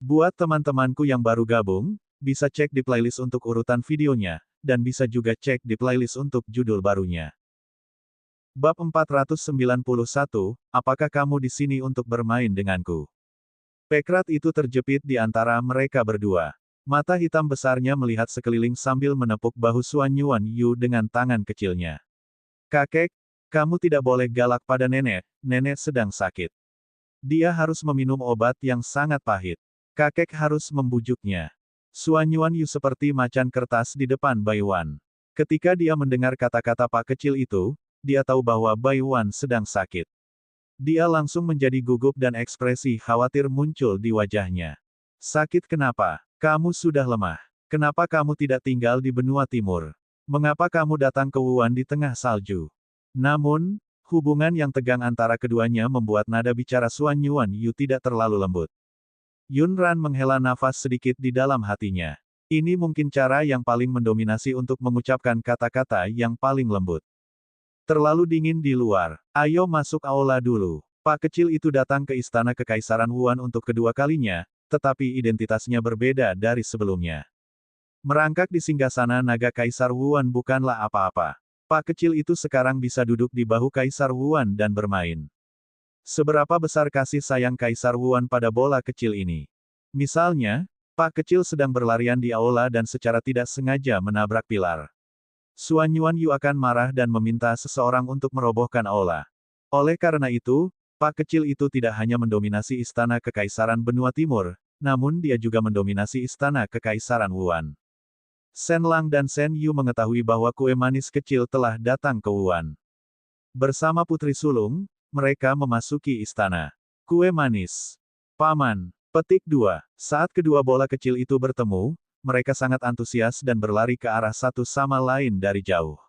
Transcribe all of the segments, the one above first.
Buat teman-temanku yang baru gabung, bisa cek di playlist untuk urutan videonya, dan bisa juga cek di playlist untuk judul barunya. Bab 491, apakah kamu di sini untuk bermain denganku? Pekrat itu terjepit di antara mereka berdua. Mata hitam besarnya melihat sekeliling sambil menepuk bahu Suan Yuan Yu dengan tangan kecilnya. Kakek, kamu tidak boleh galak pada nenek, nenek sedang sakit. Dia harus meminum obat yang sangat pahit. Kakek harus membujuknya. Suan Yuan Yu seperti macan kertas di depan Bai Wan. Ketika dia mendengar kata-kata Pak kecil itu, dia tahu bahwa Bai Wan sedang sakit. Dia langsung menjadi gugup dan ekspresi khawatir muncul di wajahnya. Sakit kenapa? Kamu sudah lemah. Kenapa kamu tidak tinggal di benua timur? Mengapa kamu datang ke Wuhan di tengah salju? Namun, hubungan yang tegang antara keduanya membuat nada bicara Suan Yuan Yu tidak terlalu lembut. Yun Ran menghela nafas sedikit di dalam hatinya. Ini mungkin cara yang paling mendominasi untuk mengucapkan kata-kata yang paling lembut. Terlalu dingin di luar. Ayo masuk aula dulu. Pak kecil itu datang ke istana Kekaisaran Wuhan untuk kedua kalinya, tetapi identitasnya berbeda dari sebelumnya. Merangkak di singgasana naga Kaisar Wuhan bukanlah apa-apa. Pak kecil itu sekarang bisa duduk di bahu Kaisar Wuhan dan bermain. Seberapa besar kasih sayang Kaisar Wuhan pada bola kecil ini? Misalnya, Pak kecil sedang berlarian di aula dan secara tidak sengaja menabrak pilar. Suan Yuan Yu akan marah dan meminta seseorang untuk merobohkan aula. Oleh karena itu, Pak kecil itu tidak hanya mendominasi istana Kekaisaran Benua Timur, namun dia juga mendominasi istana Kekaisaran Wuhan. Shen Lang dan Shen Yu mengetahui bahwa kue manis kecil telah datang ke Wuhan. Bersama Putri Sulung, mereka memasuki istana. Kue manis. Paman. Petik 2. Saat kedua bola kecil itu bertemu, mereka sangat antusias dan berlari ke arah satu sama lain dari jauh.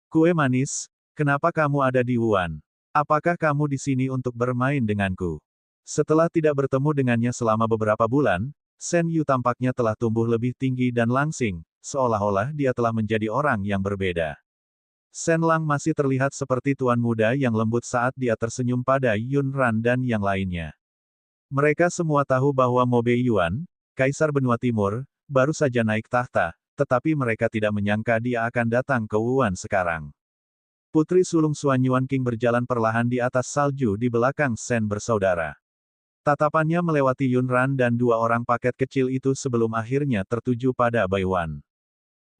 Kue manis, kenapa kamu ada di Wuhan? Apakah kamu di sini untuk bermain denganku? Setelah tidak bertemu dengannya selama beberapa bulan, Shen Yu tampaknya telah tumbuh lebih tinggi dan langsing, seolah-olah dia telah menjadi orang yang berbeda. Shen Lang masih terlihat seperti tuan muda yang lembut saat dia tersenyum pada Yun Ran dan yang lainnya. Mereka semua tahu bahwa Mo Bei Yuan, Kaisar Benua Timur, baru saja naik tahta, tetapi mereka tidak menyangka dia akan datang ke Wuhan sekarang. Putri sulung Suan Yuan King berjalan perlahan di atas salju di belakang Shen bersaudara. Tatapannya melewati Yun Ran dan dua orang paket kecil itu sebelum akhirnya tertuju pada Bai Wan.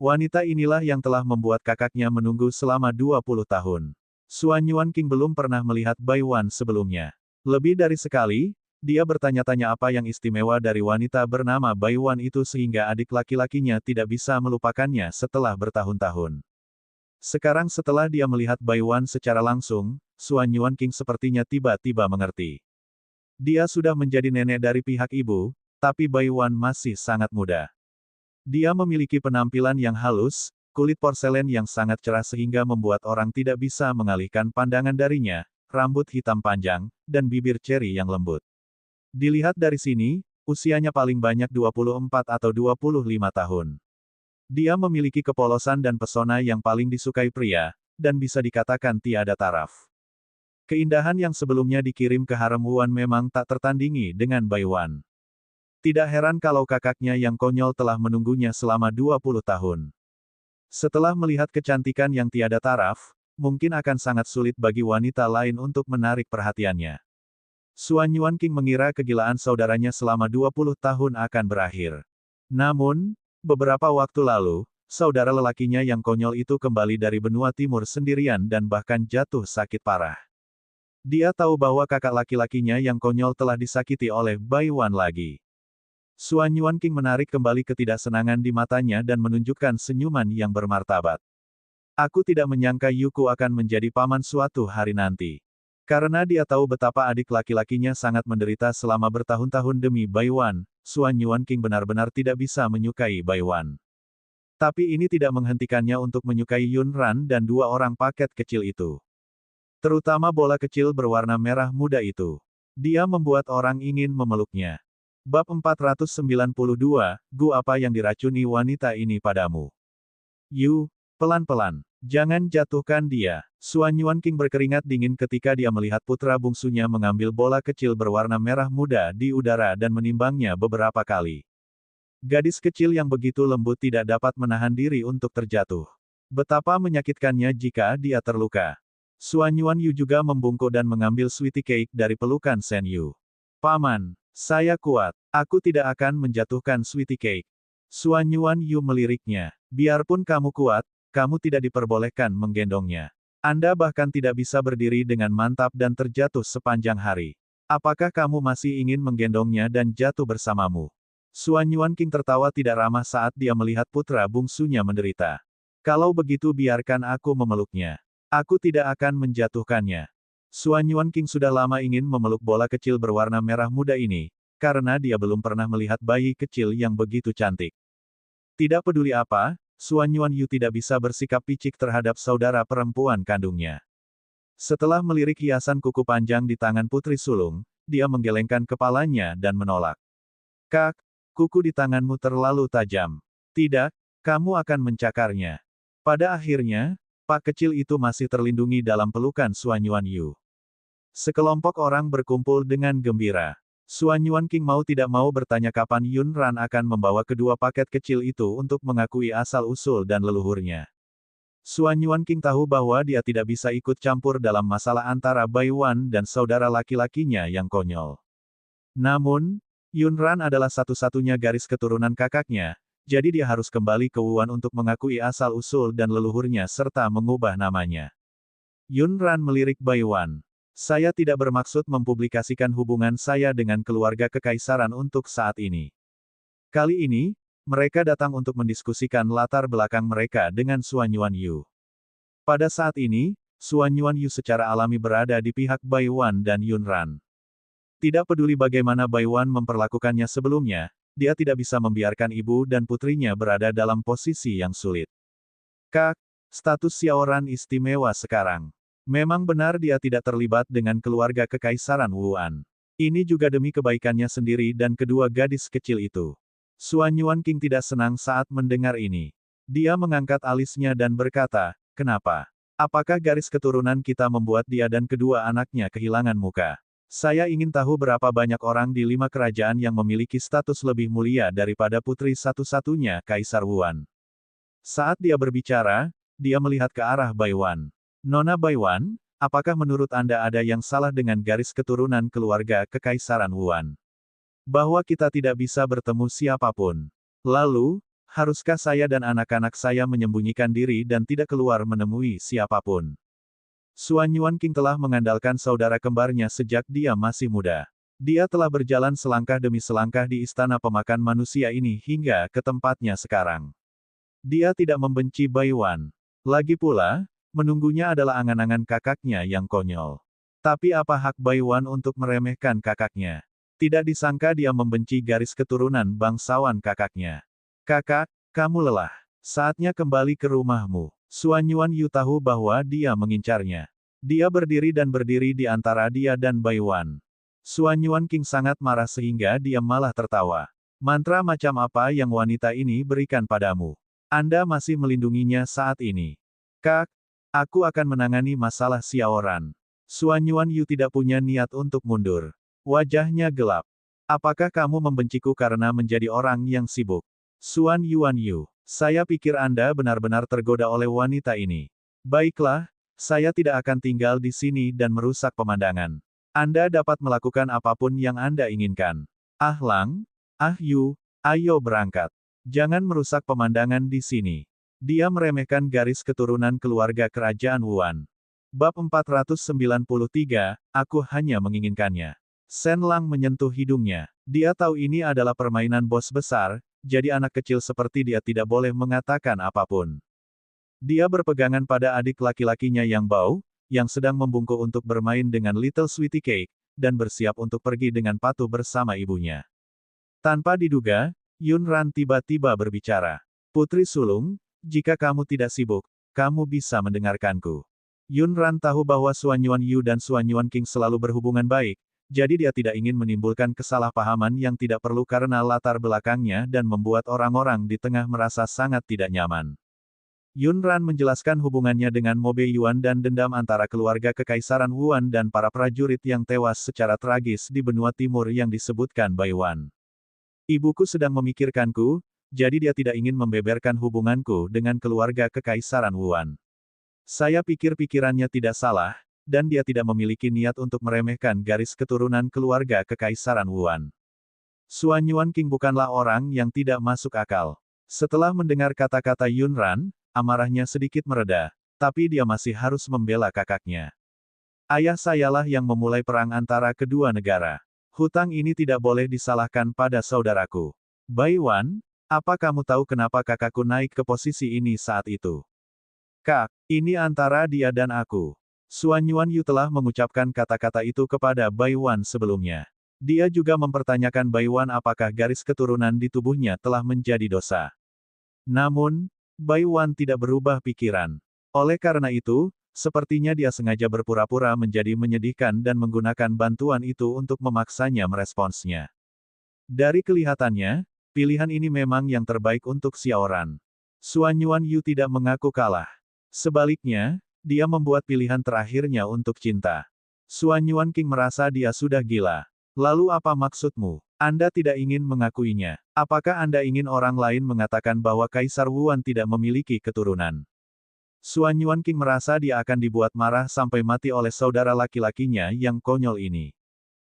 Wanita inilah yang telah membuat kakaknya menunggu selama 20 tahun. Suan Yuan King belum pernah melihat Bai Wan sebelumnya. Lebih dari sekali, dia bertanya-tanya apa yang istimewa dari wanita bernama Bai Wan itu sehingga adik laki-lakinya tidak bisa melupakannya setelah bertahun-tahun. Sekarang setelah dia melihat Bai Wan secara langsung, Suan Yuan King sepertinya tiba-tiba mengerti. Dia sudah menjadi nenek dari pihak ibu, tapi Bai Wan masih sangat muda. Dia memiliki penampilan yang halus, kulit porselen yang sangat cerah sehingga membuat orang tidak bisa mengalihkan pandangan darinya, rambut hitam panjang, dan bibir ceri yang lembut. Dilihat dari sini, usianya paling banyak 24 atau 25 tahun. Dia memiliki kepolosan dan pesona yang paling disukai pria, dan bisa dikatakan tiada taraf. Keindahan yang sebelumnya dikirim ke harem Wuhan memang tak tertandingi dengan Bai Wan. Tidak heran kalau kakaknya yang konyol telah menunggunya selama 20 tahun. Setelah melihat kecantikan yang tiada taraf, mungkin akan sangat sulit bagi wanita lain untuk menarik perhatiannya. Suan Yuan King mengira kegilaan saudaranya selama 20 tahun akan berakhir. Namun, beberapa waktu lalu, saudara lelakinya yang konyol itu kembali dari benua timur sendirian dan bahkan jatuh sakit parah. Dia tahu bahwa kakak laki-lakinya yang konyol telah disakiti oleh Bai Wan lagi. Suan Yuan King menarik kembali ketidaksenangan di matanya dan menunjukkan senyuman yang bermartabat. Aku tidak menyangka Yuku akan menjadi paman suatu hari nanti. Karena dia tahu betapa adik laki-lakinya sangat menderita selama bertahun-tahun demi Bai Wan, Suan Yuan King benar-benar tidak bisa menyukai Bai Wan. Tapi ini tidak menghentikannya untuk menyukai Yun Ran dan dua orang paket kecil itu. Terutama bola kecil berwarna merah muda itu. Dia membuat orang ingin memeluknya. Bab 492, Gu apa yang diracuni wanita ini padamu? Yu, pelan-pelan. Jangan jatuhkan dia. Suan Yuanqing berkeringat dingin ketika dia melihat putra bungsunya mengambil bola kecil berwarna merah muda di udara dan menimbangnya beberapa kali. Gadis kecil yang begitu lembut tidak dapat menahan diri untuk terjatuh. Betapa menyakitkannya jika dia terluka. Suan Yuanyu juga membungkuk dan mengambil sweetie cake dari pelukan Shen Yu. Paman, saya kuat. Aku tidak akan menjatuhkan sweetie cake. Suan Yuanyu meliriknya. Biarpun kamu kuat, kamu tidak diperbolehkan menggendongnya. Anda bahkan tidak bisa berdiri dengan mantap dan terjatuh sepanjang hari. Apakah kamu masih ingin menggendongnya dan jatuh bersamamu? Suan Yuanqing tertawa tidak ramah saat dia melihat putra bungsunya menderita. Kalau begitu biarkan aku memeluknya. Aku tidak akan menjatuhkannya. Suan Yuanqing sudah lama ingin memeluk bola kecil berwarna merah muda ini, karena dia belum pernah melihat bayi kecil yang begitu cantik. Tidak peduli apa, Suan Yuanyu tidak bisa bersikap picik terhadap saudara perempuan kandungnya. Setelah melirik hiasan kuku panjang di tangan putri sulung, dia menggelengkan kepalanya dan menolak. Kak, kuku di tanganmu terlalu tajam. Tidak, kamu akan mencakarnya. Pada akhirnya, pak kecil itu masih terlindungi dalam pelukan Suan Yuanyu. Sekelompok orang berkumpul dengan gembira. Suan Yuanqing mau tidak mau bertanya kapan Yun Ran akan membawa kedua paket kecil itu untuk mengakui asal-usul dan leluhurnya. Suan Yuanqing tahu bahwa dia tidak bisa ikut campur dalam masalah antara Bai Wan dan saudara laki-lakinya yang konyol. Namun, Yun Ran adalah satu-satunya garis keturunan kakaknya, jadi dia harus kembali ke Wuan untuk mengakui asal-usul dan leluhurnya serta mengubah namanya. Yun Ran melirik Bai Wan. Saya tidak bermaksud mempublikasikan hubungan saya dengan keluarga kekaisaran untuk saat ini. Kali ini, mereka datang untuk mendiskusikan latar belakang mereka dengan Suan Yuanyu. Pada saat ini, Suan Yuanyu secara alami berada di pihak Bai Wan dan Yun Ran. Tidak peduli bagaimana Bai Wan memperlakukannya sebelumnya, dia tidak bisa membiarkan ibu dan putrinya berada dalam posisi yang sulit. Kak, status Xiaoran istimewa sekarang. Memang benar dia tidak terlibat dengan keluarga kekaisaran Wuan. Ini juga demi kebaikannya sendiri dan kedua gadis kecil itu. Suan Yuanqing tidak senang saat mendengar ini. Dia mengangkat alisnya dan berkata, kenapa? Apakah garis keturunan kita membuat dia dan kedua anaknya kehilangan muka? Saya ingin tahu berapa banyak orang di 5 kerajaan yang memiliki status lebih mulia daripada putri satu-satunya Kaisar Wuan. Saat dia berbicara, dia melihat ke arah Bai Wan. Nona Bai Wan, apakah menurut Anda ada yang salah dengan garis keturunan keluarga kekaisaran Wuan? Bahwa kita tidak bisa bertemu siapapun. Lalu, haruskah saya dan anak-anak saya menyembunyikan diri dan tidak keluar menemui siapapun? Suan Yuanqing telah mengandalkan saudara kembarnya sejak dia masih muda. Dia telah berjalan selangkah demi selangkah di istana pemakan manusia ini hingga ke tempatnya sekarang. Dia tidak membenci Bai Wan. Lagi pula, menunggunya adalah angan-angan kakaknya yang konyol. Tapi apa hak Bai Wan untuk meremehkan kakaknya? Tidak disangka dia membenci garis keturunan bangsawan kakaknya. Kakak, kamu lelah. Saatnya kembali ke rumahmu. Suan Yuanyu tahu bahwa dia mengincarnya. Dia berdiri dan berdiri di antara dia dan Bai Wan. Suan Yuanqing sangat marah sehingga dia malah tertawa. Mantra macam apa yang wanita ini berikan padamu? Anda masih melindunginya saat ini. Kak, aku akan menangani masalah Xiaoran. Suan Yuanyu tidak punya niat untuk mundur. Wajahnya gelap. Apakah kamu membenciku karena menjadi orang yang sibuk? Suan Yuanyu, saya pikir Anda benar-benar tergoda oleh wanita ini. Baiklah, saya tidak akan tinggal di sini dan merusak pemandangan. Anda dapat melakukan apapun yang Anda inginkan. Ah Lang, Ah Yu, ayo berangkat. Jangan merusak pemandangan di sini. Dia meremehkan garis keturunan keluarga kerajaan Wuan. Bab 493, aku hanya menginginkannya. Shen Lang menyentuh hidungnya. Dia tahu ini adalah permainan bos besar, jadi anak kecil seperti dia tidak boleh mengatakan apapun. Dia berpegangan pada adik laki-lakinya yang bau, yang sedang membungkuk untuk bermain dengan Little Sweetie Cake, dan bersiap untuk pergi dengan patuh bersama ibunya. Tanpa diduga, Yun Ran tiba-tiba berbicara. Putri sulung, jika kamu tidak sibuk, kamu bisa mendengarkanku. Yun Ran tahu bahwa Suan Yuanyu dan Suan Yuanqing selalu berhubungan baik, jadi dia tidak ingin menimbulkan kesalahpahaman yang tidak perlu karena latar belakangnya dan membuat orang-orang di tengah merasa sangat tidak nyaman. Yun Ran menjelaskan hubungannya dengan Mo Beiyuan dan dendam antara keluarga Kekaisaran Wuan dan para prajurit yang tewas secara tragis di benua timur yang disebutkan Baiwan. Ibuku sedang memikirkanku, jadi dia tidak ingin membeberkan hubunganku dengan keluarga Kekaisaran Wuan. Saya pikir pikirannya tidak salah, dan dia tidak memiliki niat untuk meremehkan garis keturunan keluarga Kekaisaran Wuan. Suan Yuan King bukanlah orang yang tidak masuk akal. Setelah mendengar kata-kata Yun Ran, amarahnya sedikit mereda, tapi dia masih harus membela kakaknya. Ayah sayalah yang memulai perang antara kedua negara. Hutang ini tidak boleh disalahkan pada saudaraku. Baiwan, apa kamu tahu kenapa kakakku naik ke posisi ini saat itu? Kak, ini antara dia dan aku. Suan Yuan Yu telah mengucapkan kata-kata itu kepada Baiwan sebelumnya. Dia juga mempertanyakan Baiwan apakah garis keturunan di tubuhnya telah menjadi dosa. Namun, Baiwan tidak berubah pikiran. Oleh karena itu, sepertinya dia sengaja berpura-pura menjadi menyedihkan dan menggunakan bantuan itu untuk memaksanya meresponsnya. Dari kelihatannya, pilihan ini memang yang terbaik untuk Xiaoran. Suan Yuan Yu tidak mengaku kalah. Sebaliknya, dia membuat pilihan terakhirnya untuk cinta. Suan Yuan King merasa dia sudah gila. Lalu apa maksudmu? Anda tidak ingin mengakuinya. Apakah Anda ingin orang lain mengatakan bahwa Kaisar Wuan tidak memiliki keturunan? Suan Yuan King merasa dia akan dibuat marah sampai mati oleh saudara laki-lakinya yang konyol ini.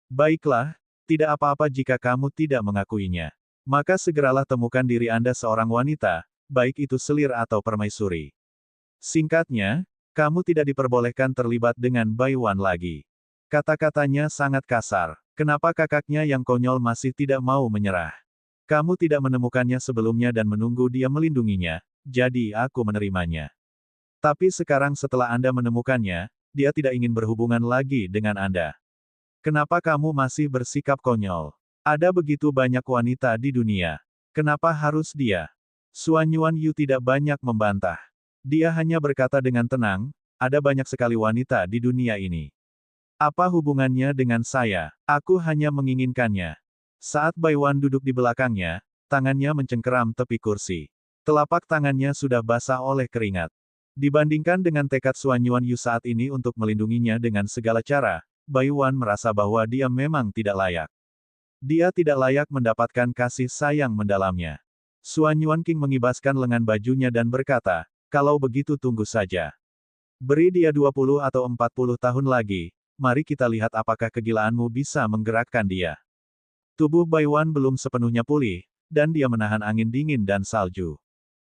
Baiklah, tidak apa-apa jika kamu tidak mengakuinya. Maka segeralah temukan diri Anda seorang wanita, baik itu selir atau permaisuri. Singkatnya, kamu tidak diperbolehkan terlibat dengan Baiwan lagi. Kata-katanya sangat kasar. Kenapa kakaknya yang konyol masih tidak mau menyerah? Kamu tidak menemukannya sebelumnya dan menunggu dia melindunginya, jadi aku menerimanya. Tapi sekarang setelah Anda menemukannya, dia tidak ingin berhubungan lagi dengan Anda. Kenapa kamu masih bersikap konyol? Ada begitu banyak wanita di dunia. Kenapa harus dia? Suan Yuan Yu tidak banyak membantah. Dia hanya berkata dengan tenang, ada banyak sekali wanita di dunia ini. Apa hubungannya dengan saya? Aku hanya menginginkannya. Saat Baiwan duduk di belakangnya, tangannya mencengkeram tepi kursi. Telapak tangannya sudah basah oleh keringat. Dibandingkan dengan tekad Suan Yuan Yu saat ini untuk melindunginya dengan segala cara, Baiwan merasa bahwa dia memang tidak layak. Dia tidak layak mendapatkan kasih sayang mendalamnya. Suan Yuan King mengibaskan lengan bajunya dan berkata, kalau begitu tunggu saja. Beri dia 20 atau 40 tahun lagi. Mari kita lihat apakah kegilaanmu bisa menggerakkan dia. Tubuh Baiwan belum sepenuhnya pulih, dan dia menahan angin dingin dan salju.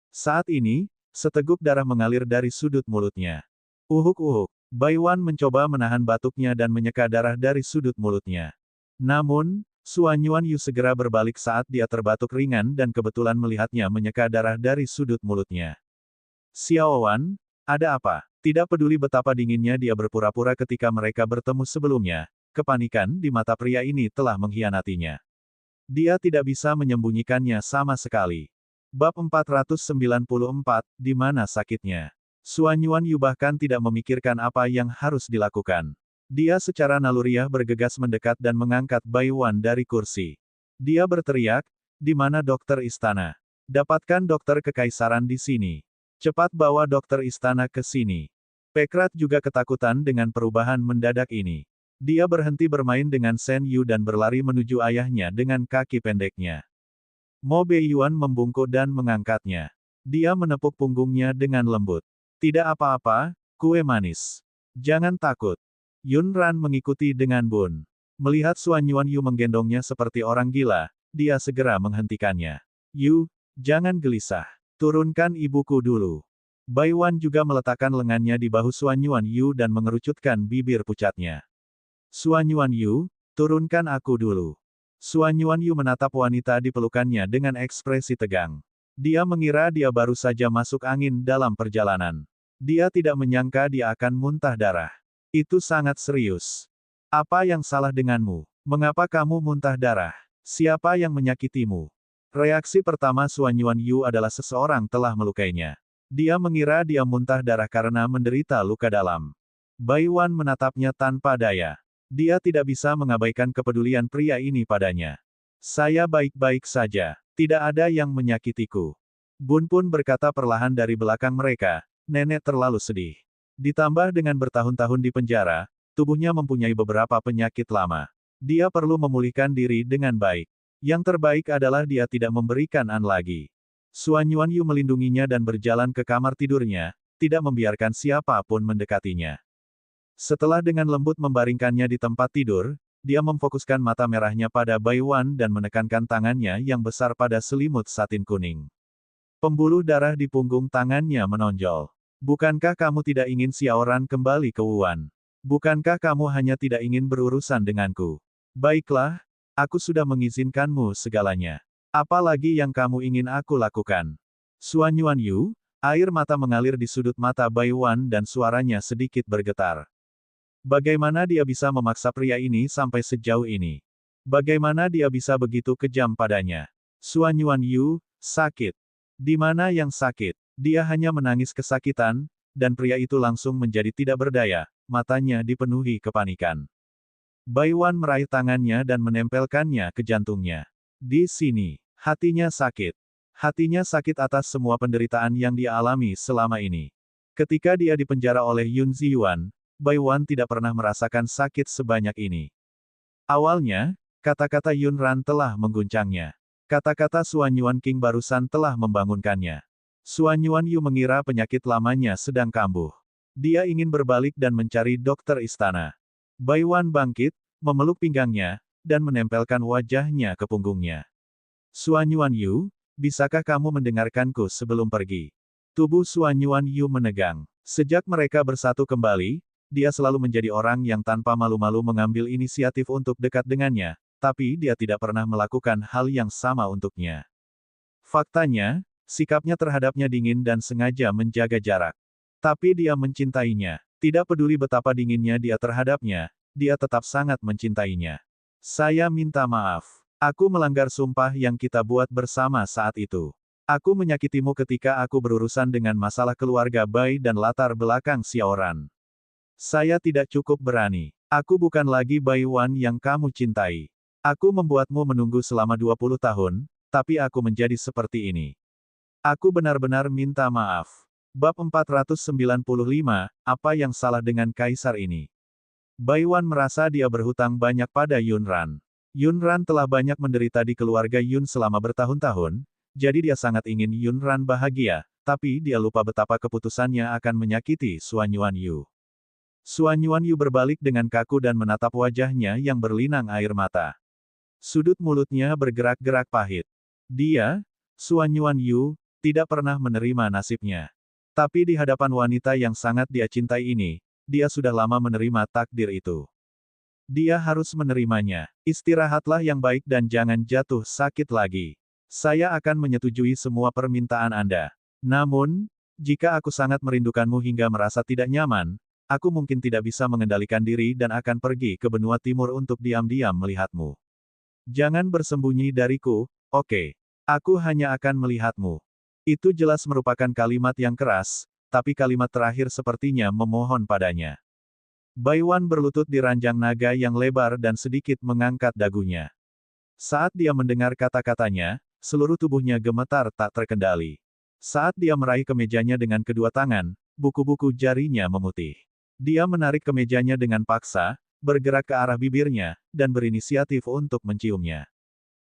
Saat ini, seteguk darah mengalir dari sudut mulutnya. Uhuk-uhuk, Baiwan mencoba menahan batuknya dan menyeka darah dari sudut mulutnya. Namun, Suan Yuan Yu segera berbalik saat dia terbatuk ringan dan kebetulan melihatnya menyeka darah dari sudut mulutnya. Xiaowan, ada apa? Tidak peduli betapa dinginnya dia berpura-pura ketika mereka bertemu sebelumnya, kepanikan di mata pria ini telah mengkhianatinya. Dia tidak bisa menyembunyikannya sama sekali. Bab 494, di mana sakitnya? Suan Yuan Yu bahkan tidak memikirkan apa yang harus dilakukan. Dia secara naluriah bergegas mendekat dan mengangkat Baiwan dari kursi. Dia berteriak, di mana dokter istana? Dapatkan dokter kekaisaran di sini. Cepat bawa dokter istana ke sini. Pekrat juga ketakutan dengan perubahan mendadak ini. Dia berhenti bermain dengan Shen Yu dan berlari menuju ayahnya dengan kaki pendeknya. Mo Beiyuan membungkuk dan mengangkatnya. Dia menepuk punggungnya dengan lembut. Tidak apa-apa, kue manis. Jangan takut. Yun Ran mengikuti dengan Bun. Melihat Suan Yuan Yu menggendongnya seperti orang gila, dia segera menghentikannya. Yu, jangan gelisah. Turunkan ibuku dulu. Baiwan juga meletakkan lengannya di bahu Suan Yuan Yu dan mengerucutkan bibir pucatnya. Suan Yuan Yu, turunkan aku dulu. Suan Yuan Yu menatap wanita di pelukannya dengan ekspresi tegang. Dia mengira dia baru saja masuk angin dalam perjalanan. Dia tidak menyangka dia akan muntah darah. Itu sangat serius. Apa yang salah denganmu? Mengapa kamu muntah darah? Siapa yang menyakitimu? Reaksi pertama Suan Yuan Yu adalah seseorang telah melukainya. Dia mengira dia muntah darah karena menderita luka dalam. Baiwan menatapnya tanpa daya. Dia tidak bisa mengabaikan kepedulian pria ini padanya. Saya baik-baik saja. Tidak ada yang menyakitiku. Bun pun berkata perlahan dari belakang mereka, nenek terlalu sedih. Ditambah dengan bertahun-tahun di penjara, tubuhnya mempunyai beberapa penyakit lama. Dia perlu memulihkan diri dengan baik. Yang terbaik adalah dia tidak memberikan An lagi. Suan Yuanyu melindunginya dan berjalan ke kamar tidurnya, tidak membiarkan siapapun mendekatinya. Setelah dengan lembut membaringkannya di tempat tidur, dia memfokuskan mata merahnya pada Bai Wan dan menekankan tangannya yang besar pada selimut satin kuning. Pembuluh darah di punggung tangannya menonjol. Bukankah kamu tidak ingin Xiaoran kembali ke Wuhan? Bukankah kamu hanya tidak ingin berurusan denganku? Baiklah, aku sudah mengizinkanmu segalanya. Apa lagi yang kamu ingin aku lakukan? Suan Yuanyu, air mata mengalir di sudut mata Bai Wan dan suaranya sedikit bergetar. Bagaimana dia bisa memaksa pria ini sampai sejauh ini? Bagaimana dia bisa begitu kejam padanya? Suan Yuanyu, sakit. Di mana yang sakit? Dia hanya menangis kesakitan, dan pria itu langsung menjadi tidak berdaya, matanya dipenuhi kepanikan. Bai Wan meraih tangannya dan menempelkannya ke jantungnya. Di sini, hatinya sakit. Hatinya sakit atas semua penderitaan yang dia alami selama ini. Ketika dia dipenjara oleh Yun Ziyuan, Bai Wan tidak pernah merasakan sakit sebanyak ini. Awalnya, kata-kata Yun Ran telah mengguncangnya. Kata-kata Suan Yuan King barusan telah membangunkannya. Suan Yuanyu mengira penyakit lamanya sedang kambuh. Dia ingin berbalik dan mencari dokter istana. Bai Wan bangkit, memeluk pinggangnya, dan menempelkan wajahnya ke punggungnya. Suan Yuanyu, bisakah kamu mendengarkanku sebelum pergi? Tubuh Suan Yuanyu menegang. Sejak mereka bersatu kembali, dia selalu menjadi orang yang tanpa malu-malu mengambil inisiatif untuk dekat dengannya, tapi dia tidak pernah melakukan hal yang sama untuknya. Faktanya, sikapnya terhadapnya dingin dan sengaja menjaga jarak. Tapi dia mencintainya. Tidak peduli betapa dinginnya dia terhadapnya, dia tetap sangat mencintainya. Saya minta maaf. Aku melanggar sumpah yang kita buat bersama saat itu. Aku menyakitimu ketika aku berurusan dengan masalah keluarga Bai dan latar belakang Xiaoran. Saya tidak cukup berani. Aku bukan lagi Bai Wan yang kamu cintai. Aku membuatmu menunggu selama 20 tahun, tapi aku menjadi seperti ini. Aku benar-benar minta maaf. Bab 495, apa yang salah dengan kaisar ini? Bai Wan merasa dia berhutang banyak pada Yun Ran. Yun Ran telah banyak menderita di keluarga Yun selama bertahun-tahun, jadi dia sangat ingin Yun Ran bahagia, tapi dia lupa betapa keputusannya akan menyakiti Suan Yuanyu. Suan Yuanyu berbalik dengan kaku dan menatap wajahnya yang berlinang air mata. Sudut mulutnya bergerak-gerak pahit. Dia, Suan Yuanyu, tidak pernah menerima nasibnya. Tapi di hadapan wanita yang sangat dia cintai ini, dia sudah lama menerima takdir itu. Dia harus menerimanya. Istirahatlah yang baik dan jangan jatuh sakit lagi. Saya akan menyetujui semua permintaan Anda. Namun, jika aku sangat merindukanmu hingga merasa tidak nyaman, aku mungkin tidak bisa mengendalikan diri dan akan pergi ke benua timur untuk diam-diam melihatmu. Jangan bersembunyi dariku, oke? Aku hanya akan melihatmu. Itu jelas merupakan kalimat yang keras, tapi kalimat terakhir sepertinya memohon padanya. Bai Wan berlutut di ranjang naga yang lebar dan sedikit mengangkat dagunya. Saat dia mendengar kata-katanya, seluruh tubuhnya gemetar tak terkendali. Saat dia meraih kemejanya dengan kedua tangan, buku-buku jarinya memutih. Dia menarik kemejanya dengan paksa, bergerak ke arah bibirnya, dan berinisiatif untuk menciumnya.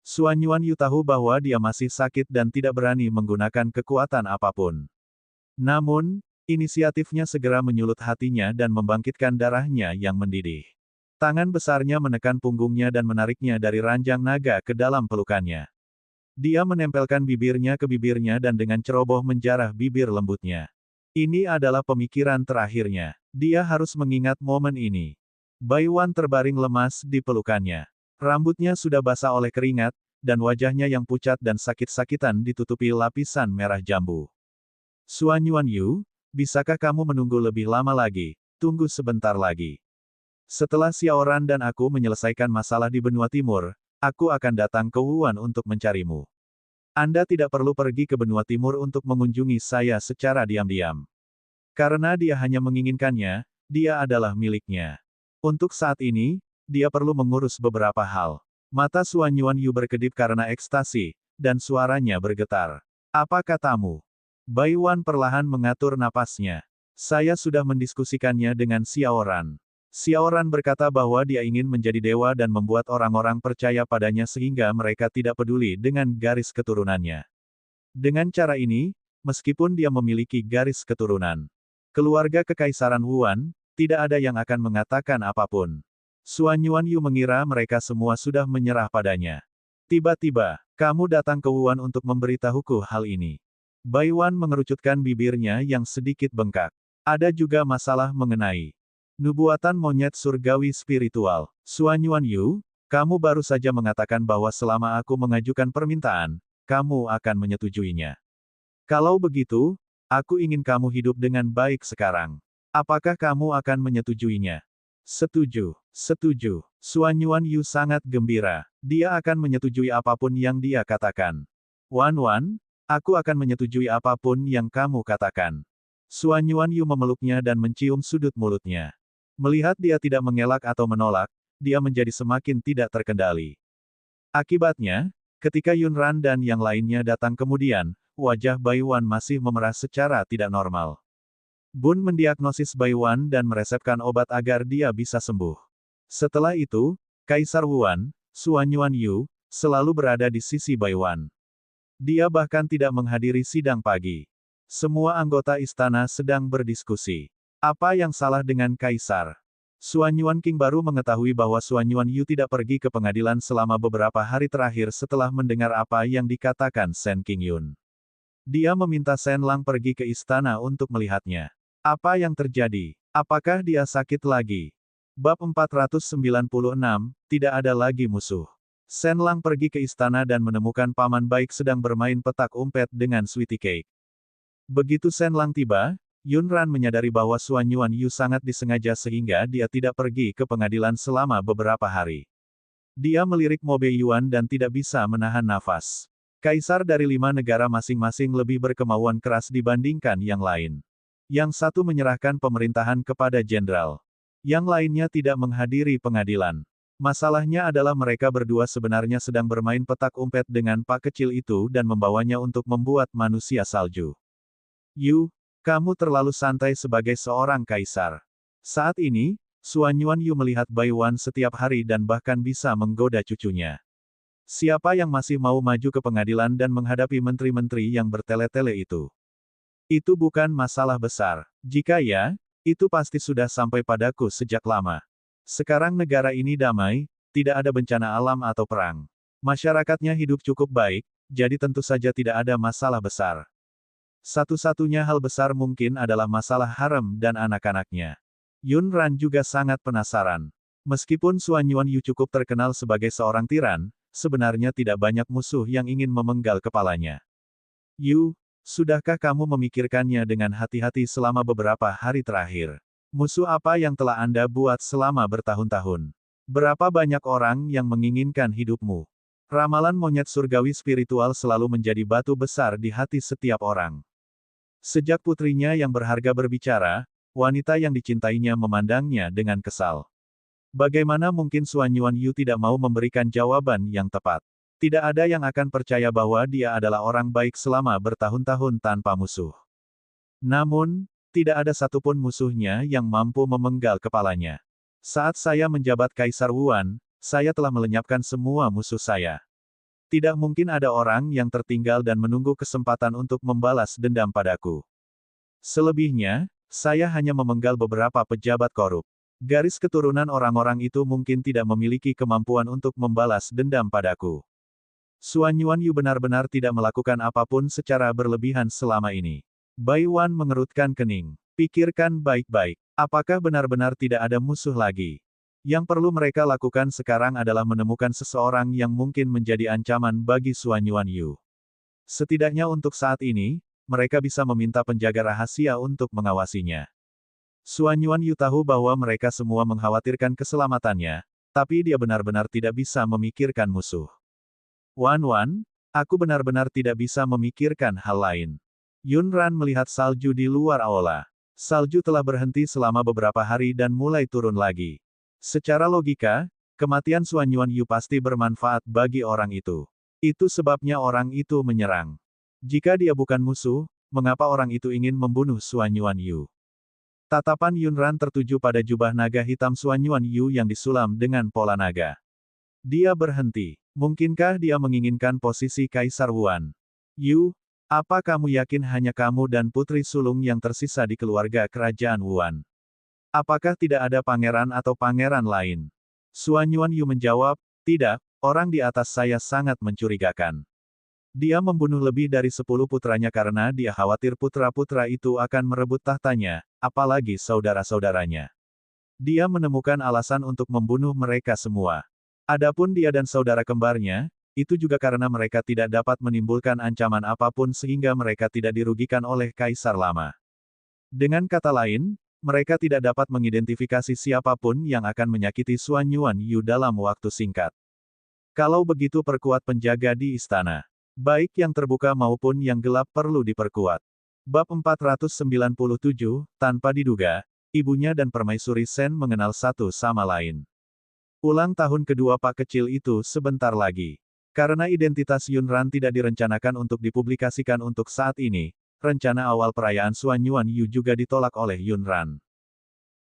Suan Yuanyu tahu bahwa dia masih sakit dan tidak berani menggunakan kekuatan apapun. Namun, inisiatifnya segera menyulut hatinya dan membangkitkan darahnya yang mendidih. Tangan besarnya menekan punggungnya dan menariknya dari ranjang naga ke dalam pelukannya. Dia menempelkan bibirnya ke bibirnya dan dengan ceroboh menjarah bibir lembutnya. Ini adalah pemikiran terakhirnya. Dia harus mengingat momen ini. Bai Wan terbaring lemas di pelukannya. Rambutnya sudah basah oleh keringat, dan wajahnya yang pucat dan sakit-sakitan ditutupi lapisan merah jambu. Suan Yuanyu, bisakah kamu menunggu lebih lama lagi? Tunggu sebentar lagi. Setelah Xiaoran dan aku menyelesaikan masalah di benua timur, aku akan datang ke Wuhan untuk mencarimu. Anda tidak perlu pergi ke benua timur untuk mengunjungi saya secara diam-diam. Karena dia hanya menginginkannya, dia adalah miliknya. Untuk saat ini, dia perlu mengurus beberapa hal. Mata Suan Yuanyu berkedip karena ekstasi, dan suaranya bergetar. Apa katamu? Bai Wan perlahan mengatur napasnya. Saya sudah mendiskusikannya dengan Xiaoran. Xiaoran berkata bahwa dia ingin menjadi dewa dan membuat orang-orang percaya padanya sehingga mereka tidak peduli dengan garis keturunannya. Dengan cara ini, meskipun dia memiliki garis keturunan keluarga kekaisaran Wuan, tidak ada yang akan mengatakan apapun. Suan Yuanyu mengira mereka semua sudah menyerah padanya. Tiba-tiba, kamu datang ke Wuan untuk memberitahuku hal ini. Bai Wan mengerucutkan bibirnya yang sedikit bengkak. Ada juga masalah mengenai nubuatan monyet surgawi spiritual. Suan Yuanyu, kamu baru saja mengatakan bahwa selama aku mengajukan permintaan, kamu akan menyetujuinya. Kalau begitu, aku ingin kamu hidup dengan baik sekarang. Apakah kamu akan menyetujuinya? Setuju, setuju. Suan Yuanyu sangat gembira. Dia akan menyetujui apapun yang dia katakan. Wan Wan, aku akan menyetujui apapun yang kamu katakan. Suan Yuanyu memeluknya dan mencium sudut mulutnya. Melihat dia tidak mengelak atau menolak, dia menjadi semakin tidak terkendali. Akibatnya, ketika Yunran dan yang lainnya datang kemudian, wajah Bai Wan masih memerah secara tidak normal. Bun mendiagnosis Bai Wan dan meresepkan obat agar dia bisa sembuh. Setelah itu, Kaisar Wuan, Suan Yuanyu, selalu berada di sisi Bai Wan. Dia bahkan tidak menghadiri sidang pagi. Semua anggota istana sedang berdiskusi. Apa yang salah dengan Kaisar? Suan Yuanqing baru mengetahui bahwa Suan Yuanyu tidak pergi ke pengadilan selama beberapa hari terakhir setelah mendengar apa yang dikatakan Shen Qingyun. Dia meminta Shen Lang pergi ke istana untuk melihatnya. Apa yang terjadi? Apakah dia sakit lagi? Bab 496, tidak ada lagi musuh. Shen Lang pergi ke istana dan menemukan Paman Baik sedang bermain petak umpet dengan Sweetie Cake. Begitu Shen Lang tiba, Yunran menyadari bahwa Suan Yuanyu sangat disengaja sehingga dia tidak pergi ke pengadilan selama beberapa hari. Dia melirik Mo Beiyuan dan tidak bisa menahan nafas. Kaisar dari 5 negara masing-masing lebih berkemauan keras dibandingkan yang lain. Yang satu menyerahkan pemerintahan kepada jenderal. Yang lainnya tidak menghadiri pengadilan. Masalahnya adalah mereka berdua sebenarnya sedang bermain petak umpet dengan pak kecil itu dan membawanya untuk membuat manusia salju. Yu, kamu terlalu santai sebagai seorang kaisar. Saat ini, Suan Yuanyu melihat Bai Wan setiap hari dan bahkan bisa menggoda cucunya. Siapa yang masih mau maju ke pengadilan dan menghadapi menteri-menteri yang bertele-tele itu? Itu bukan masalah besar. Jika ya, itu pasti sudah sampai padaku sejak lama. Sekarang negara ini damai, tidak ada bencana alam atau perang. Masyarakatnya hidup cukup baik, jadi tentu saja tidak ada masalah besar. Satu-satunya hal besar mungkin adalah masalah harem dan anak-anaknya. Yunran juga sangat penasaran. Meskipun Suan Yuanyu cukup terkenal sebagai seorang tiran, sebenarnya tidak banyak musuh yang ingin memenggal kepalanya. Yu, sudahkah kamu memikirkannya dengan hati-hati selama beberapa hari terakhir? Musuh apa yang telah Anda buat selama bertahun-tahun? Berapa banyak orang yang menginginkan hidupmu? Ramalan monyet surgawi spiritual selalu menjadi batu besar di hati setiap orang. Sejak putrinya yang berharga berbicara, wanita yang dicintainya memandangnya dengan kesal. Bagaimana mungkin Suan Yuanyu tidak mau memberikan jawaban yang tepat? Tidak ada yang akan percaya bahwa dia adalah orang baik selama bertahun-tahun tanpa musuh. Namun, tidak ada satupun musuhnya yang mampu memenggal kepalanya. Saat saya menjabat Kaisar Wuan, saya telah melenyapkan semua musuh saya. Tidak mungkin ada orang yang tertinggal dan menunggu kesempatan untuk membalas dendam padaku. Selebihnya, saya hanya memenggal beberapa pejabat korup. Garis keturunan orang-orang itu mungkin tidak memiliki kemampuan untuk membalas dendam padaku. Suan Yuanyu benar-benar tidak melakukan apapun secara berlebihan selama ini. Bai Wan mengerutkan kening. Pikirkan baik-baik. Apakah benar-benar tidak ada musuh lagi? Yang perlu mereka lakukan sekarang adalah menemukan seseorang yang mungkin menjadi ancaman bagi Suan Yuanyu. Setidaknya untuk saat ini, mereka bisa meminta penjaga rahasia untuk mengawasinya. Suan Yuanyu tahu bahwa mereka semua mengkhawatirkan keselamatannya, tapi dia benar-benar tidak bisa memikirkan musuh. Wan Wan, aku benar-benar tidak bisa memikirkan hal lain. Yunran melihat salju di luar aula. Salju telah berhenti selama beberapa hari dan mulai turun lagi. Secara logika, kematian Suan Yuanyu pasti bermanfaat bagi orang itu. Itu sebabnya orang itu menyerang. Jika dia bukan musuh, mengapa orang itu ingin membunuh Xuan Yuanyu? Tatapan Yunran tertuju pada jubah naga hitam Xuan Yuanyu yang disulam dengan pola naga. Dia berhenti. Mungkinkah dia menginginkan posisi Kaisar Wuan? Yu, apa kamu yakin hanya kamu dan putri sulung yang tersisa di keluarga kerajaan Wuan? Apakah tidak ada pangeran atau pangeran lain? Xuan Yuanyu menjawab, tidak, orang di atas saya sangat mencurigakan. Dia membunuh lebih dari 10 putranya karena dia khawatir putra-putra itu akan merebut tahtanya, apalagi saudara-saudaranya. Dia menemukan alasan untuk membunuh mereka semua. Adapun dia dan saudara kembarnya, itu juga karena mereka tidak dapat menimbulkan ancaman apapun sehingga mereka tidak dirugikan oleh Kaisar Lama. Dengan kata lain, mereka tidak dapat mengidentifikasi siapapun yang akan menyakiti Xuan Yuanyu dalam waktu singkat. Kalau begitu perkuat penjaga di istana. Baik yang terbuka maupun yang gelap perlu diperkuat. Bab 497, tanpa diduga, ibunya dan permaisuri Sen mengenal satu sama lain. Ulang tahun kedua Pak kecil itu sebentar lagi. Karena identitas Yunran tidak direncanakan untuk dipublikasikan untuk saat ini, rencana awal perayaan Xuan Yuanyu juga ditolak oleh Yunran.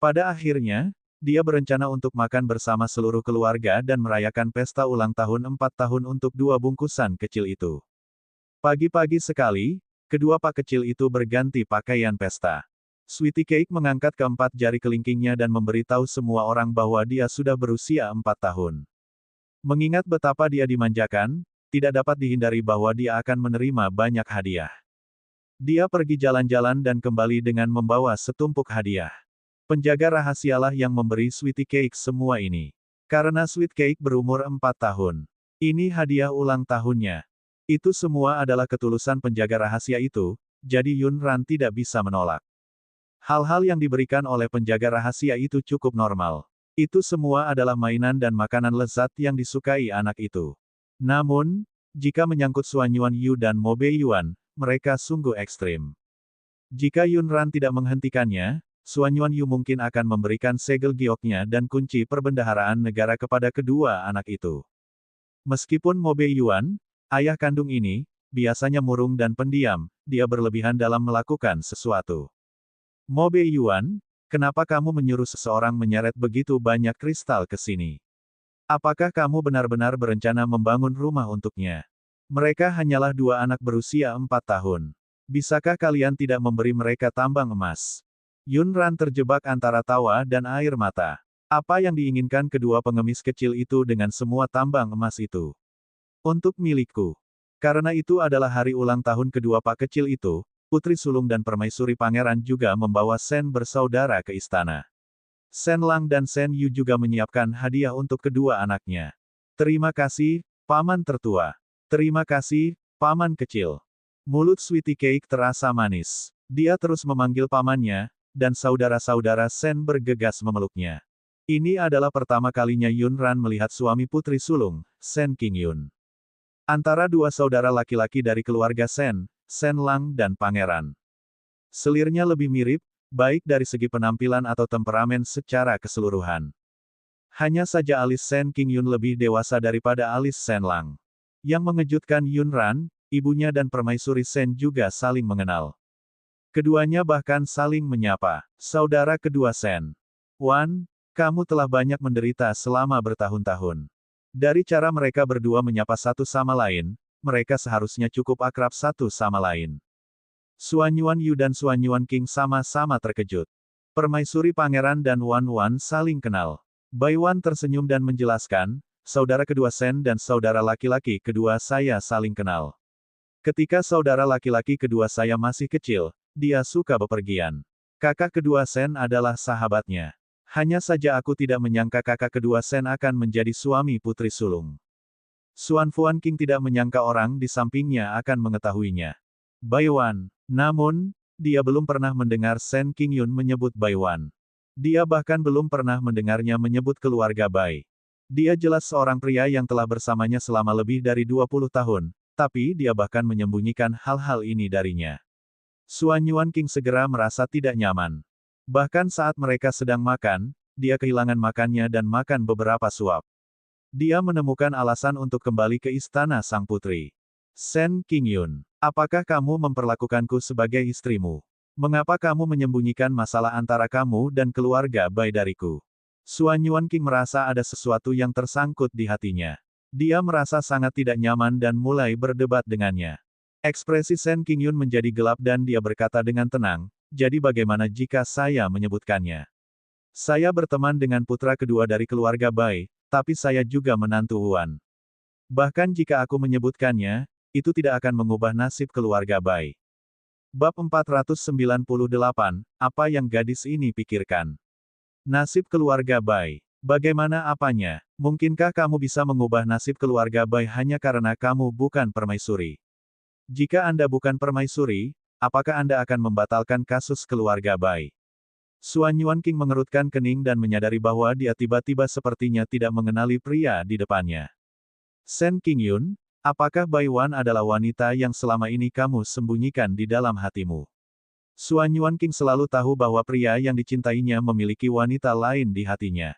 Pada akhirnya, dia berencana untuk makan bersama seluruh keluarga dan merayakan pesta ulang tahun 4 tahun untuk 2 bungkusan kecil itu. Pagi-pagi sekali, kedua Pak kecil itu berganti pakaian pesta. Sweetie Cake mengangkat keempat jari kelingkingnya dan memberitahu semua orang bahwa dia sudah berusia 4 tahun. Mengingat betapa dia dimanjakan, tidak dapat dihindari bahwa dia akan menerima banyak hadiah. Dia pergi jalan-jalan dan kembali dengan membawa setumpuk hadiah. Penjaga rahasialah yang memberi Sweetie Cake semua ini. Karena Sweet Cake berumur 4 tahun. Ini hadiah ulang tahunnya. Itu semua adalah ketulusan penjaga rahasia itu, jadi Yunran tidak bisa menolak. Hal-hal yang diberikan oleh penjaga rahasia itu cukup normal. Itu semua adalah mainan dan makanan lezat yang disukai anak itu. Namun, jika menyangkut Xuan Yuanyu dan Mo Beiyuan, mereka sungguh ekstrim. Jika Yunran tidak menghentikannya, Xuan Yuanyu mungkin akan memberikan segel gioknya dan kunci perbendaharaan negara kepada kedua anak itu. Meskipun Mo Beiyuan, ayah kandung ini, biasanya murung dan pendiam, dia berlebihan dalam melakukan sesuatu. Mo Beiyuan, kenapa kamu menyuruh seseorang menyeret begitu banyak kristal ke sini? Apakah kamu benar-benar berencana membangun rumah untuknya? Mereka hanyalah 2 anak berusia 4 tahun. Bisakah kalian tidak memberi mereka tambang emas? Yunran terjebak antara tawa dan air mata. Apa yang diinginkan kedua pengemis kecil itu dengan semua tambang emas itu? Untuk milikku. Karena itu adalah hari ulang tahun kedua Pak kecil itu, putri sulung dan permaisuri pangeran juga membawa Sen bersaudara ke istana. Sen Lang dan Sen Yu juga menyiapkan hadiah untuk kedua anaknya. Terima kasih, paman tertua. Terima kasih, paman kecil. Mulut Sweetie Cake terasa manis. Dia terus memanggil pamannya, dan saudara-saudara Sen bergegas memeluknya. Ini adalah pertama kalinya Yunran melihat suami putri sulung, Sen Qingyun. Antara 2 saudara laki-laki dari keluarga Sen, Sen Lang dan Pangeran. Selirnya lebih mirip, baik dari segi penampilan atau temperamen secara keseluruhan. Hanya saja alis Sen Qingyun lebih dewasa daripada alis Sen Lang. Yang mengejutkan Yunran, ibunya dan permaisuri Sen juga saling mengenal. Keduanya bahkan saling menyapa. Saudara kedua Sen. Wan, kamu telah banyak menderita selama bertahun-tahun. Dari cara mereka berdua menyapa satu sama lain, mereka seharusnya cukup akrab satu sama lain. Xuan Yuanyu dan Xuan Yuanqing sama-sama terkejut. Permaisuri pangeran dan Wan Wan saling kenal. Bai Wan tersenyum dan menjelaskan, saudara kedua Sen dan saudara laki-laki kedua saya saling kenal. Ketika saudara laki-laki kedua saya masih kecil, dia suka bepergian. Kakak kedua Sen adalah sahabatnya. Hanya saja aku tidak menyangka kakak kedua Sen akan menjadi suami putri sulung. Xuan Fuanqing tidak menyangka orang di sampingnya akan mengetahuinya. Bai Wan. Namun, dia belum pernah mendengar Sen Qingyun menyebut Bai Wan. Dia bahkan belum pernah mendengarnya menyebut keluarga Bai. Dia jelas seorang pria yang telah bersamanya selama lebih dari 20 tahun, tapi dia bahkan menyembunyikan hal-hal ini darinya. Xuan Yuanqing segera merasa tidak nyaman. Bahkan saat mereka sedang makan, dia kehilangan makannya dan makan beberapa suap. Dia menemukan alasan untuk kembali ke istana sang putri. Sen Qingyun, Apakah kamu memperlakukanku sebagai istrimu? Mengapa kamu menyembunyikan masalah antara kamu dan keluarga Bai dariku? Suan Yuanqing merasa ada sesuatu yang tersangkut di hatinya. Dia merasa sangat tidak nyaman dan mulai berdebat dengannya. Ekspresi Shen Qingyun menjadi gelap dan dia berkata dengan tenang, jadi bagaimana jika saya menyebutkannya? Saya berteman dengan putra kedua dari keluarga Bai, tapi saya juga menantu Huan. Bahkan jika aku menyebutkannya, itu tidak akan mengubah nasib keluarga Bai. Bab 498, apa yang gadis ini pikirkan? Nasib keluarga Bai. Bagaimana apanya? Mungkinkah kamu bisa mengubah nasib keluarga Bai hanya karena kamu bukan permaisuri? Jika Anda bukan permaisuri, apakah Anda akan membatalkan kasus keluarga Bai? Suan Yuanqing mengerutkan kening dan menyadari bahwa dia tiba-tiba sepertinya tidak mengenali pria di depannya. Shen Qingyun, apakah Bai Wan adalah wanita yang selama ini kamu sembunyikan di dalam hatimu? Suan Yuanqing selalu tahu bahwa pria yang dicintainya memiliki wanita lain di hatinya.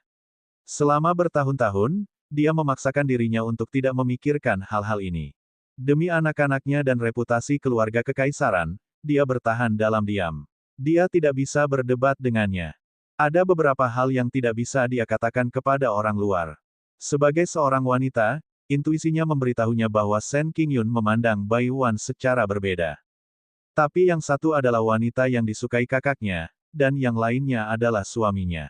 Selama bertahun-tahun, dia memaksakan dirinya untuk tidak memikirkan hal-hal ini. Demi anak-anaknya dan reputasi keluarga kekaisaran, dia bertahan dalam diam. Dia tidak bisa berdebat dengannya. Ada beberapa hal yang tidak bisa dia katakan kepada orang luar. Sebagai seorang wanita, intuisinya memberitahunya bahwa Shen Qingyun memandang Bai Wan secara berbeda. Tapi yang satu adalah wanita yang disukai kakaknya, dan yang lainnya adalah suaminya.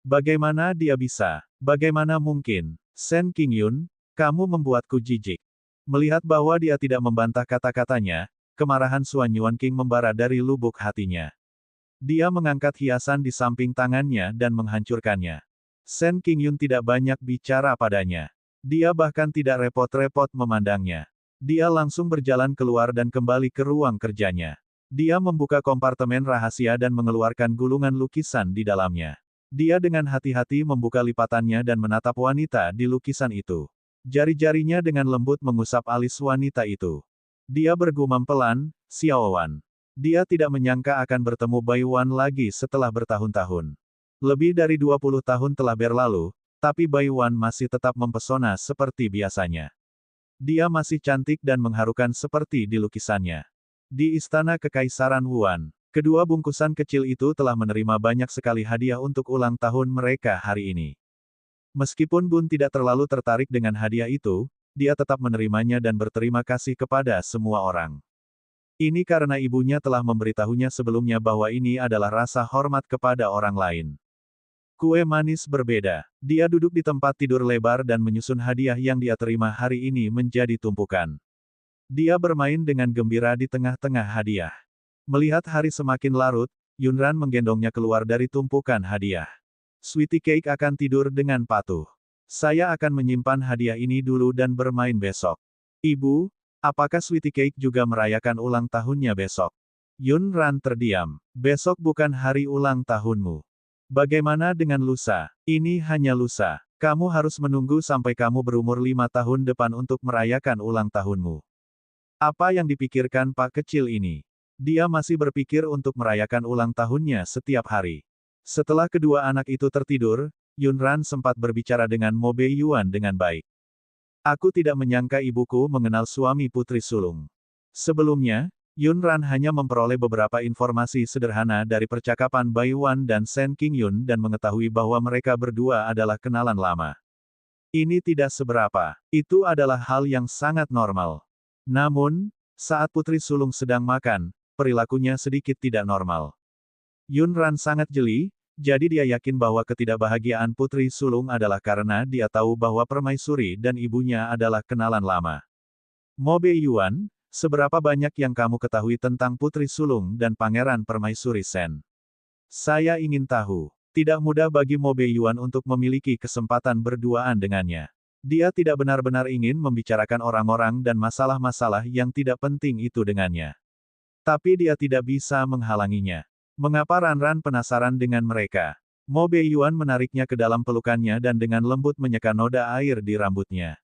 Bagaimana dia bisa? Bagaimana mungkin? Shen Qingyun, kamu membuatku jijik. Melihat bahwa dia tidak membantah kata-katanya, kemarahan Suan Yuanqing membara dari lubuk hatinya. Dia mengangkat hiasan di samping tangannya dan menghancurkannya. Shen Qingyun tidak banyak bicara padanya. Dia bahkan tidak repot-repot memandangnya. Dia langsung berjalan keluar dan kembali ke ruang kerjanya. Dia membuka kompartemen rahasia dan mengeluarkan gulungan lukisan di dalamnya. Dia dengan hati-hati membuka lipatannya dan menatap wanita di lukisan itu. Jari-jarinya dengan lembut mengusap alis wanita itu. Dia bergumam pelan, "Xiao Wan." Dia tidak menyangka akan bertemu Bai Wan lagi setelah bertahun-tahun. Lebih dari 20 tahun telah berlalu, tapi Bai Wan masih tetap mempesona seperti biasanya. Dia masih cantik dan mengharukan seperti di lukisannya. Di Istana Kekaisaran Wuan, kedua bungkusan kecil itu telah menerima banyak sekali hadiah untuk ulang tahun mereka hari ini. Meskipun Bun tidak terlalu tertarik dengan hadiah itu, dia tetap menerimanya dan berterima kasih kepada semua orang. Ini karena ibunya telah memberitahunya sebelumnya bahwa ini adalah rasa hormat kepada orang lain. Kue manis berbeda. Dia duduk di tempat tidur lebar dan menyusun hadiah yang dia terima hari ini menjadi tumpukan. Dia bermain dengan gembira di tengah-tengah hadiah. Melihat hari semakin larut, Yunran menggendongnya keluar dari tumpukan hadiah. Sweetie Cake akan tidur dengan patuh. Saya akan menyimpan hadiah ini dulu dan bermain besok. Ibu, apakah Sweetie Cake juga merayakan ulang tahunnya besok? Yunran terdiam. Besok bukan hari ulang tahunmu. Bagaimana dengan lusa? Ini hanya lusa. Kamu harus menunggu sampai kamu berumur 5 tahun depan untuk merayakan ulang tahunmu. Apa yang dipikirkan Pak kecil ini? Dia masih berpikir untuk merayakan ulang tahunnya setiap hari. Setelah kedua anak itu tertidur, Yunran sempat berbicara dengan Mo Bei Yuan dengan baik. Aku tidak menyangka ibuku mengenal suami putri sulung. Sebelumnya, Yunran hanya memperoleh beberapa informasi sederhana dari percakapan Bai Wan dan Shen Qingyun dan mengetahui bahwa mereka berdua adalah kenalan lama. Ini tidak seberapa. Itu adalah hal yang sangat normal. Namun, saat putri sulung sedang makan, perilakunya sedikit tidak normal. Yunran sangat jeli, jadi dia yakin bahwa ketidakbahagiaan putri sulung adalah karena dia tahu bahwa permaisuri dan ibunya adalah kenalan lama. Mo Bei Yuan, seberapa banyak yang kamu ketahui tentang putri sulung dan pangeran permaisuri Shen? Saya ingin tahu. Tidak mudah bagi Mo Bei Yuan untuk memiliki kesempatan berduaan dengannya. Dia tidak benar-benar ingin membicarakan orang-orang dan masalah-masalah yang tidak penting itu dengannya. Tapi dia tidak bisa menghalanginya. Mengapa Ranran penasaran dengan mereka? Mo Bei Yuan menariknya ke dalam pelukannya dan dengan lembut menyeka noda air di rambutnya.